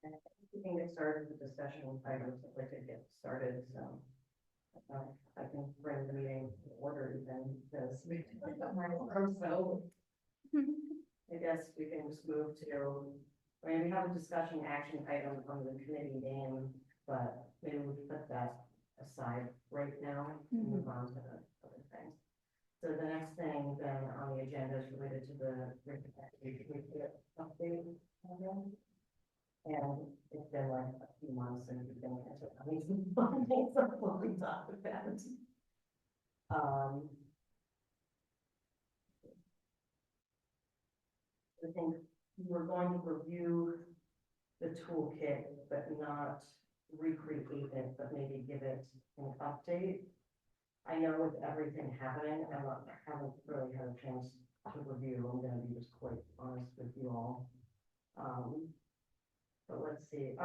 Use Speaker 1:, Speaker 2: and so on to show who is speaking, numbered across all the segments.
Speaker 1: And we can get started with discussion items. I'd like to get started, so I can bring the meeting to order even this. So I guess we can just move to, I mean, we have a discussion action item on the committee name, but maybe we put that aside right now and move on to the other things. So the next thing then on the agenda is related to the update. And it's been like a few months and we've been into amazing things that we talked about. I think we're going to review the toolkit, but not recreate it, but maybe give it an update. I know with everything happening, I haven't really had a chance to review. I'm going to be just quite honest with you all. But let's see,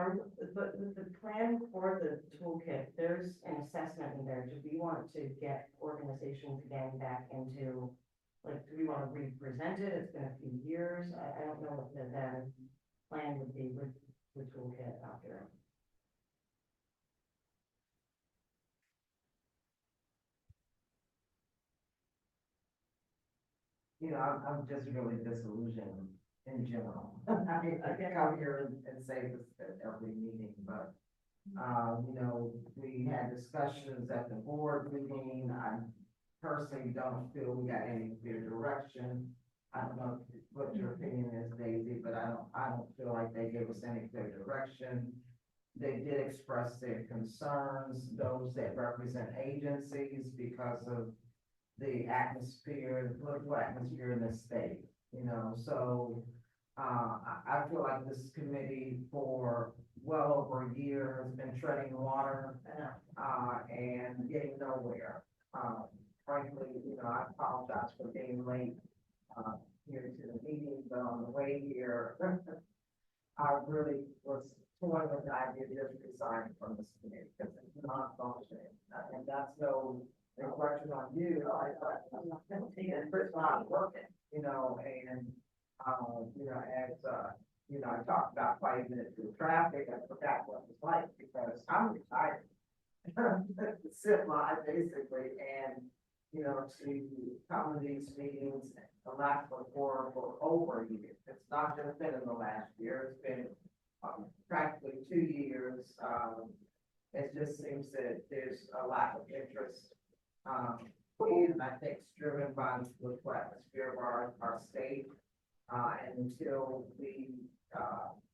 Speaker 1: but the plan for the toolkit, there's an assessment in there. Do we want to get organizations again back into, like, do we want to re-present it? It's been a few years. I don't know what the then plan would be with the toolkit after.
Speaker 2: You know, I'm just really disillusioned in general. I mean, I can come here and say this at every meeting, but, you know, we had discussions at the board meeting. I personally don't feel we got any clear direction. I don't know what your opinion is, Daisy, but I don't feel like they gave us any clear direction. They did express their concerns, those that represent agencies, because of the atmosphere, the political atmosphere in the state, you know, so I feel like this committee for well over a year has been treading water and getting nowhere. Frankly, you know, I apologize for being late here to the meeting, but on the way here, I really was toying with the idea of just resigning from this committee because it's not functioning, and that's no reflection on you. It's not working, you know, and you know, as you know, I talked about 5 minutes through traffic. I forgot what it was like because I'm retired. Sit live basically, and you know, to come to these meetings, the last one for over a year. It's not just been in the last year, it's been practically 2 years. It just seems that there's a lack of interest. And I think it's driven by the political atmosphere of our state. And until we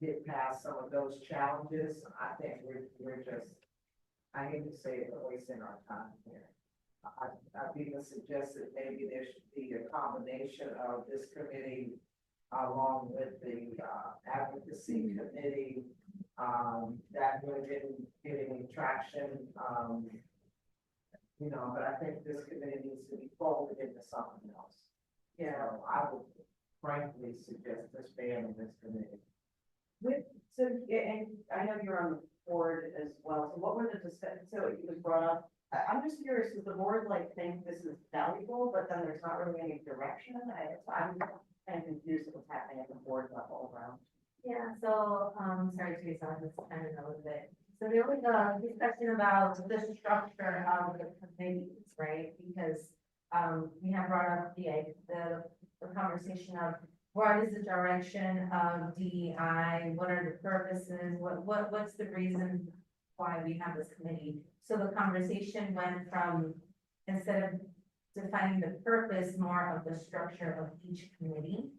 Speaker 2: get past some of those challenges, I think we're just, I hate to say it, but wasting our time here. I've even suggested maybe there should be a combination of this committee along with the advocacy committee that really didn't get any traction. You know, but I think this committee needs to be folded into something else. Yeah, so I would frankly suggest disbanding this committee.
Speaker 1: So, and I know you're on the board as well. So what were the discussions? So it was brought up. I'm just curious, does the board like think this is valuable, but then there's not really any direction? I'm kind of confused with what's happening at the board level around.
Speaker 3: Yeah, so, sorry, Teresa, I'm just kind of a little bit. So there was a discussion about the structure of the committees, right? Because, we have brought up the conversation of what is the direction of DEI? What are the purposes? What's the reason why we have this committee? So the conversation went from, instead of defining the purpose, more of the structure of each committee.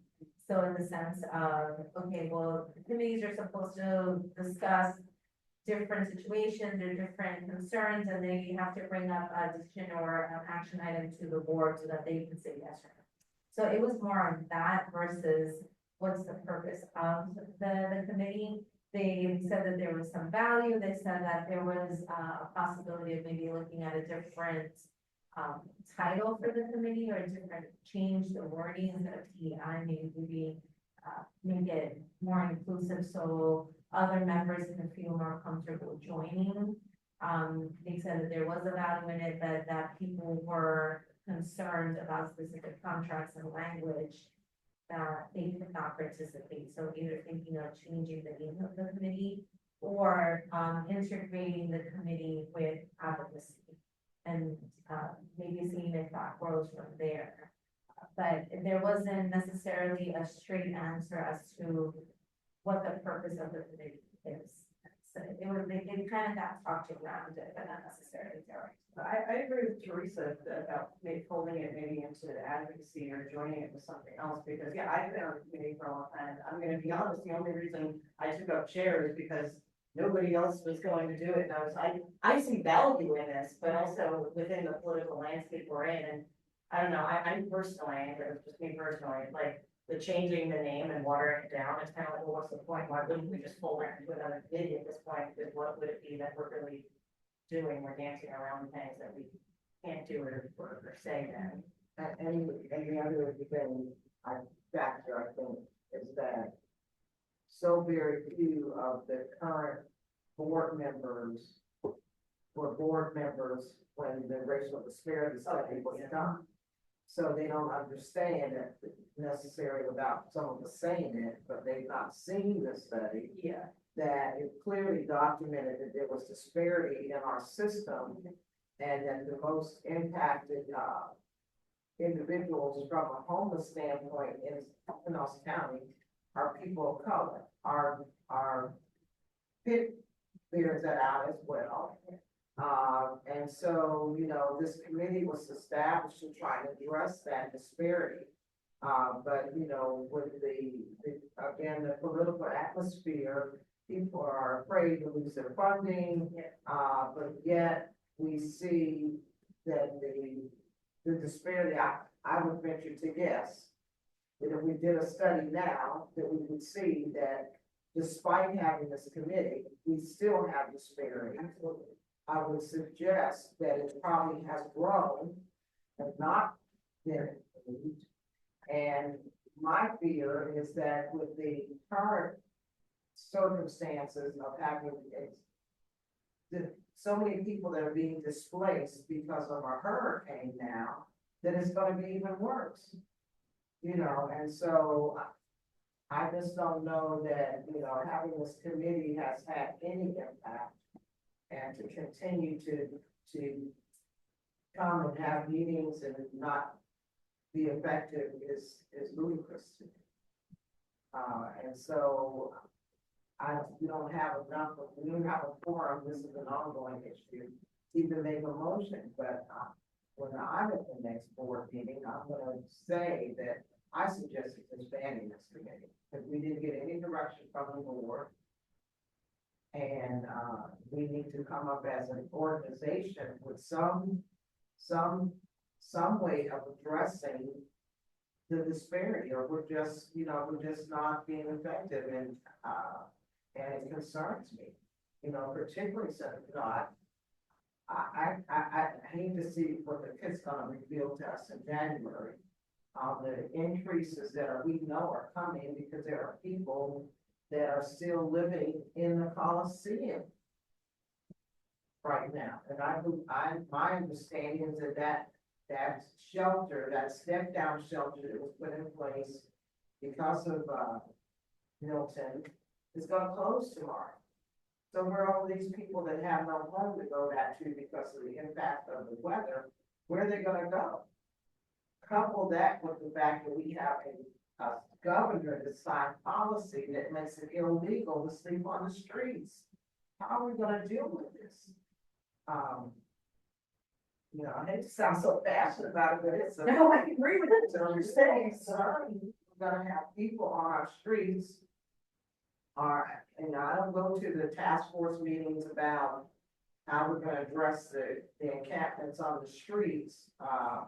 Speaker 3: So in the sense of, okay, well, the committees are supposed to discuss different situations or different concerns, and then you have to bring up a decision or an action item to the board so that they can say yes or no. So it was more on that versus what's the purpose of the committee. They said that there was some value. They said that there was a possibility of maybe looking at a different title for the committee or a different change the wording of DEI, maybe make it more inclusive so other members can feel more comfortable joining. They said that there was a value in it, that people were concerned about specific contracts and language that they could not participate. So either thinking of changing the name of the committee or integrating the committee with advocacy and maybe seeing if that grows from there. But there wasn't necessarily a straight answer as to what the purpose of the committee is. So it was, they kind of got talked around it, but not necessarily direct.
Speaker 1: I agree with Teresa about maybe folding it maybe into advocacy or joining it with something else, because yeah, I've been on the committee for a long time. I'm gonna be honest, the only reason I took up chair is because nobody else was going to do it, and I see value in this, but also within the political landscape we're in, and I don't know, I'm personally, and it was just me personally, like, the changing the name and watering it down, it's kind of like, well, what's the point? Why wouldn't we just fold it into another committee at this point? Because what would it be that we're really doing? We're dancing around things that we can't do or say then.
Speaker 2: And the other thing factor, I think, is that so very few of the current board members were board members when the racial disparity study was done. So they don't understand that necessarily without someone saying it, but they've not seen the study.
Speaker 1: Yeah.
Speaker 2: That it clearly documented that there was disparity in our system and that the most impacted, individuals from a homeless standpoint in Pinellas County are people of color, our pit bears that out as well. And so, you know, this committee was established to try to address that disparity. But, you know, with again, the political atmosphere, people are afraid to lose their funding. But yet we see that the disparity, I would venture to guess that if we did a study now, that we would see that despite having this committee, we still have disparity. Absolutely. I would suggest that it probably has grown and not been improved. And my fear is that with the current circumstances of having so many people that are being displaced because of a hurricane now, then it's going to be even worse. You know, and so I just don't know that, you know, having this committee has had any impact. And to continue to come and have meetings and not be effective is ludicrous to me. And so we don't have a quorum. This is an ongoing issue. Even make a motion, but when I'm at the next board meeting, I'm going to say that I suggested disbanding this committee because we didn't get any direction from the board. And we need to come up as an organization with some way of addressing the disparity, or we're just not being effective, and it concerns me, you know, particularly since, you know, I hate to see what the kid's gonna reveal to us in January. The increases that we know are coming because there are people that are still living in the Coliseum right now. And my understanding is that shelter, that step down shelter that was put in place because of Milton is gonna close tomorrow. So where all these people that have no home to go back to because of the impact of the weather, where are they gonna go? Couple that with the fact that we have a governor to sign policy that makes it illegal to sleep on the streets. How are we gonna deal with this? You know, I hate to sound so passionate about it, but it's a.
Speaker 1: No, I agree with it.
Speaker 2: So I'm saying, sorry, we're gonna have people on our streets. And I don't go to the task force meetings about how we're gonna address the encampments on the streets,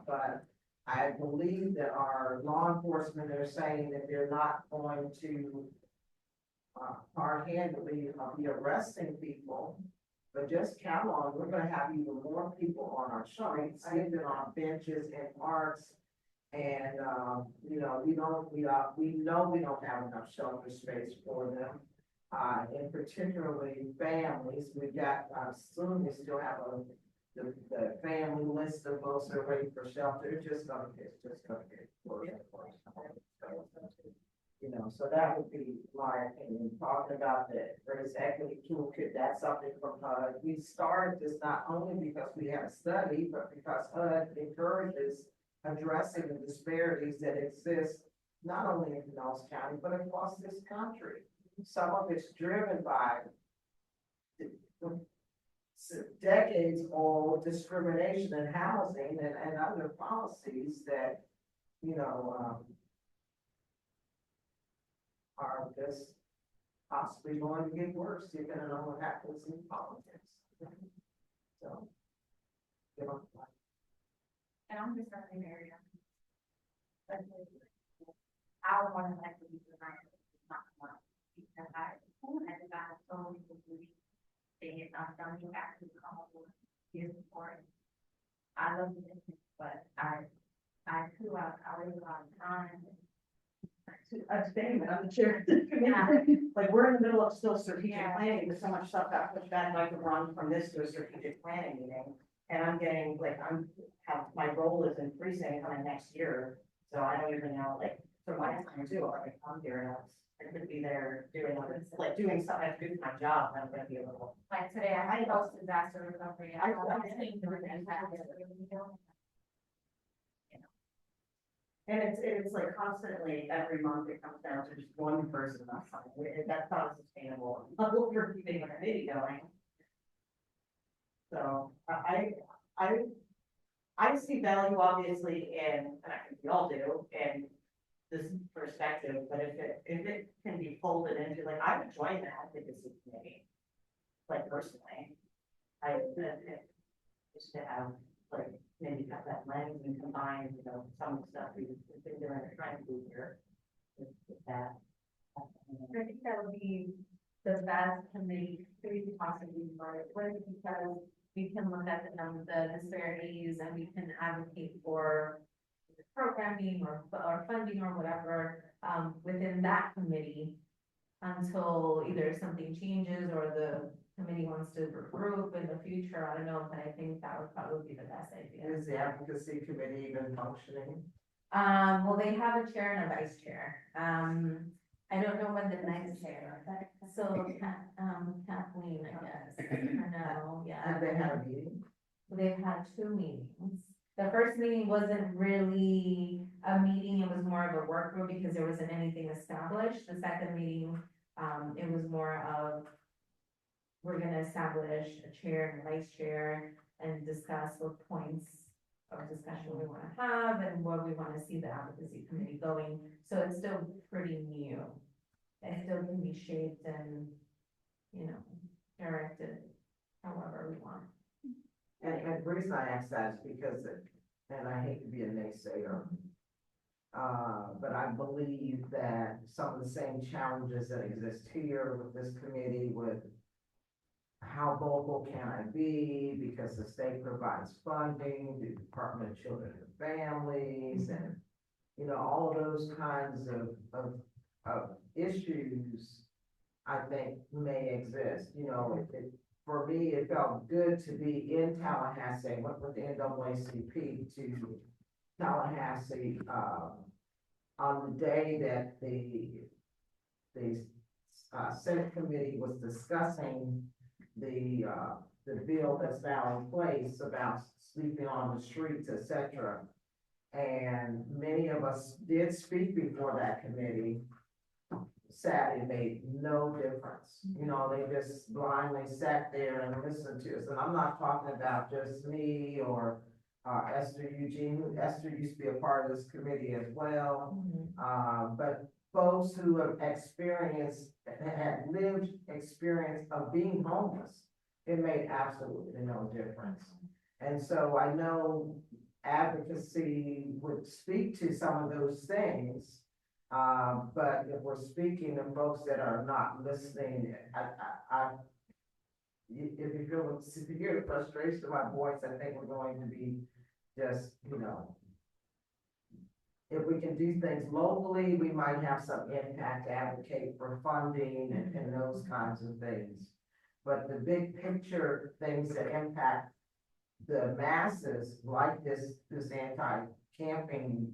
Speaker 2: but I believe that our law enforcement are saying that they're not going to hard-handedly be arresting people, but just count on, we're gonna have even more people on our streets, sleeping on benches and parks. And, you know, we know we don't have enough shelter space for them. And particularly families, we've got, soon we still have the family list of folks that are waiting for shelter, it's just gonna get worse and worse. You know, so that would be my opinion, talking about the race equity toolkit, that's something from HUD. We started this not only because we had a study, but because HUD encourages addressing the disparities that exist not only in Pinellas County, but across this country. Some of it's driven by decades old discrimination in housing and other policies that, you know, are just possibly going to get worse, depending on what happens in politics. So, you know.
Speaker 3: And I'm just starting an area. Our one of like to be designed is not one. Because I got so many people they had not done you actually come up with years before. I love it, but I threw out a lot of time.
Speaker 1: I'm saying that I'm the chair.
Speaker 3: Yeah.
Speaker 1: Like, we're in the middle of still strategic
Speaker 3: Yeah.
Speaker 1: planning, because so much stuff got pushed back, like to run from this to a strategic planning meeting. And I'm getting, like, my role is increasing coming next year, so I don't even know, like, for my time too, like, I'm here, and I could be there doing, doing stuff, I have to do my job, and I'm gonna be a little.
Speaker 3: Like today, I had host disaster recovery.
Speaker 1: I And it's like constantly, every month it comes down to just one person that's something, that's not sustainable. We're keeping a committee going. So I see value obviously in, and I think we all do, in this perspective, but if it can be folded into, like, I would join the advocacy committee. Like personally, I would, just to have, like, maybe have that lens and combine, you know, some of the stuff we've been doing or trying to do here with that.
Speaker 3: I think that would be the best committee to possibly work with, because we can look at the disparities and we can advocate for programming or funding or whatever, within that committee until either something changes or the committee wants to regroup in the future. I don't know, but I think that would probably be the best idea.
Speaker 2: Is the advocacy committee even functioning?
Speaker 3: Well, they have a chair and a vice chair. I don't know when the next chair, so, Kathleen, I guess, or no, yeah.
Speaker 2: Have they had a meeting?
Speaker 3: They've had 2 meetings. The first meeting wasn't really a meeting, it was more of a work group because there wasn't anything established. The second meeting, it was more of, we're gonna establish a chair and a vice chair and discuss what points of discussion we wanna have and where we wanna see the advocacy committee going. So it's still pretty new. It still can be shaped and, you know, directed however we want.
Speaker 2: And the reason I ask that is because, and I hate to be a naysayer, but I believe that some of the same challenges that exist here with this committee, with how vocal can I be, because the state provides funding, the Department of Children and Families, and, you know, all of those kinds of issues, I think may exist. You know, for me, it felt good to be in Tallahassee, went with the NAACP to Tallahassee, on the day that the Senate committee was discussing the bill that's now in place about sleeping on the streets, et cetera. And many of us did speak before that committee. Sadly, it made no difference. You know, they just blindly sat there and listened to us. And I'm not talking about just me or Esther Eugene. Esther used to be a part of this committee as well. But folks who have experienced, had lived experience of being homeless, it made absolutely no difference. And so I know advocacy would speak to some of those things. But if we're speaking to folks that are not listening, if you hear the frustration of my voice, I think we're going to be just, you know, if we can do things locally, we might have some impact to advocate for funding and those kinds of things. But the big picture things that impact the masses like this anti-camping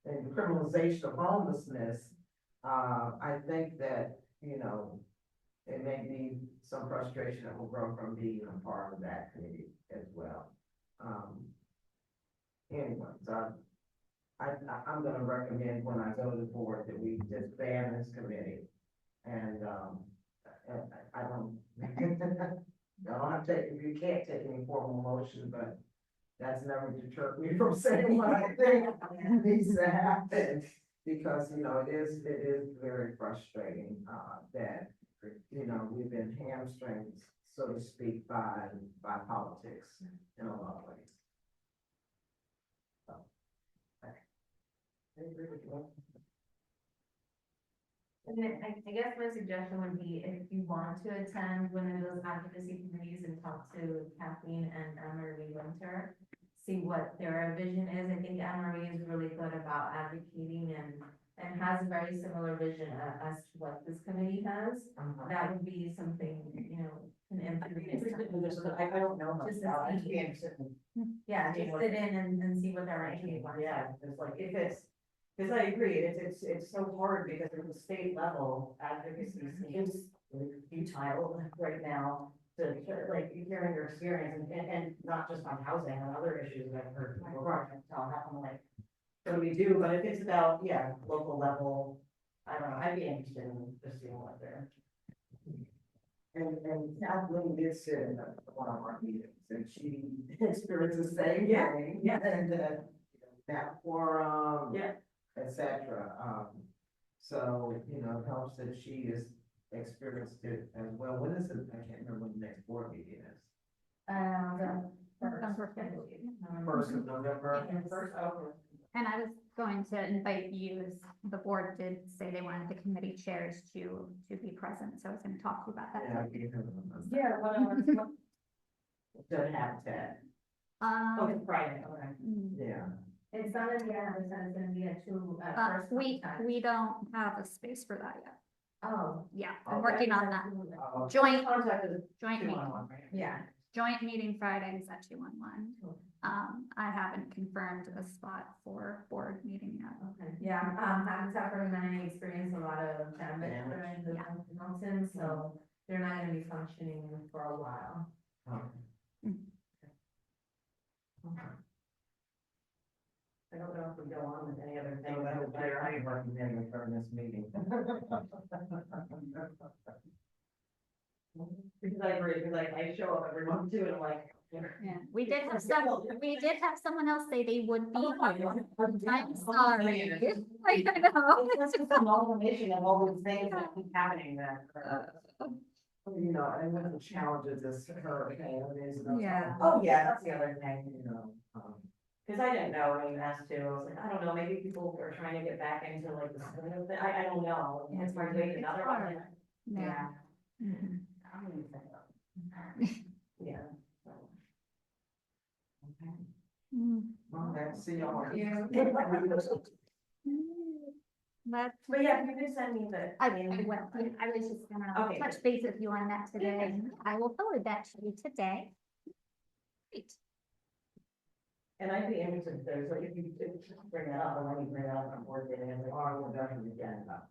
Speaker 2: and criminalization of homelessness, I think that, you know, it may be some frustration that will grow from being a part of that committee as well. Anyway, so I'm gonna recommend when I go to the board that we disband this committee. And, I don't, I don't have to take, you can't take any formal motion, but that's never deterred me from saying what I think needs to happen. Because, you know, it is very frustrating, that, you know, we've been hamstringed, so to speak, by politics in a lot of ways. So, I agree with you.
Speaker 3: And then I guess my suggestion would be if you want to attend one of those advocacy committees and talk to Kathleen and Anne-Marie Winter, see what their vision is. I think Anne-Marie is really good about advocating and has a very similar vision as to what this committee has. That would be something, you know, an influence.
Speaker 1: I don't know much
Speaker 3: Just
Speaker 1: about
Speaker 3: as
Speaker 1: it.
Speaker 3: easy. Yeah, just sit in and see what they're actually want.
Speaker 1: Yeah, it's like, if it's, because I agree, it's so hard because at the state level, advocacy seems futile right now. To like, hearing your experience and not just on housing, on other issues that I've heard people tell happen, like, what do we do? But if it's about, yeah, local level, I don't know, I'd be interested in just seeing what they're.
Speaker 2: And Kathleen did sit in one of our meetings, and she experienced the same
Speaker 1: Yeah,
Speaker 2: thing.
Speaker 1: yeah.
Speaker 2: And, that quorum.
Speaker 1: Yeah.
Speaker 2: Et cetera, so, you know, it helps that she has experienced it as well. When is it? I can't remember when the next board meeting is. First of November.
Speaker 4: And I was going to invite you, as the board did say they wanted the committee chairs to be present, so I was gonna talk to you about that.
Speaker 2: Yeah, I gave her the-
Speaker 1: Yeah, what,
Speaker 2: The habitat,
Speaker 1: oh, it's Friday, okay.
Speaker 2: yeah.
Speaker 3: It's not gonna be a it's gonna be a two, first.
Speaker 4: We
Speaker 3: contact.
Speaker 4: don't have a space for that yet.
Speaker 3: Oh.
Speaker 4: Yeah, I'm
Speaker 2: Okay.
Speaker 4: working on that.
Speaker 2: Uh,
Speaker 4: Joint
Speaker 1: Contact is
Speaker 4: meeting,
Speaker 1: 211, right?
Speaker 3: Yeah.
Speaker 4: joint meeting Fridays at 2:11. I haven't confirmed a spot for board meeting yet.
Speaker 3: Okay, yeah, Habitat for Humanity experienced a lot of damage during the mountains, so they're not gonna be functioning for a while.
Speaker 1: I don't know if we go on with any other
Speaker 2: So
Speaker 1: things.
Speaker 2: that would be, I recommend we turn this meeting.
Speaker 1: Because I agree, because like, I show up every month too, and I'm like.
Speaker 4: Yeah, we did have someone else say they would be
Speaker 1: Oh my
Speaker 4: here.
Speaker 1: God.
Speaker 4: I'm sorry. I know.
Speaker 1: It's just an amalgamation of all these things that keep happening that.
Speaker 2: You know, and one of the challenges is hurricane, is.
Speaker 4: Yeah.
Speaker 1: Oh, yeah, that's the other thing,
Speaker 2: You know,
Speaker 1: because I didn't know when you asked too, I was like, I don't know, maybe people are trying to get back into like the swing of it, I don't know.
Speaker 4: Yeah,
Speaker 1: It's hard to wait another one.
Speaker 4: Yeah. Mhm.
Speaker 1: Yeah.
Speaker 4: Mm.
Speaker 2: okay, see y'all.
Speaker 4: But
Speaker 1: But yeah, you can send me the.
Speaker 4: I will. I was just gonna
Speaker 1: Okay.
Speaker 4: touch base with you on that today. I will forward that to you today. Great.
Speaker 1: And I'd be interested, if there's like, if you bring that up, or when you bring it up on board meeting, and like, oh, I will definitely get it up.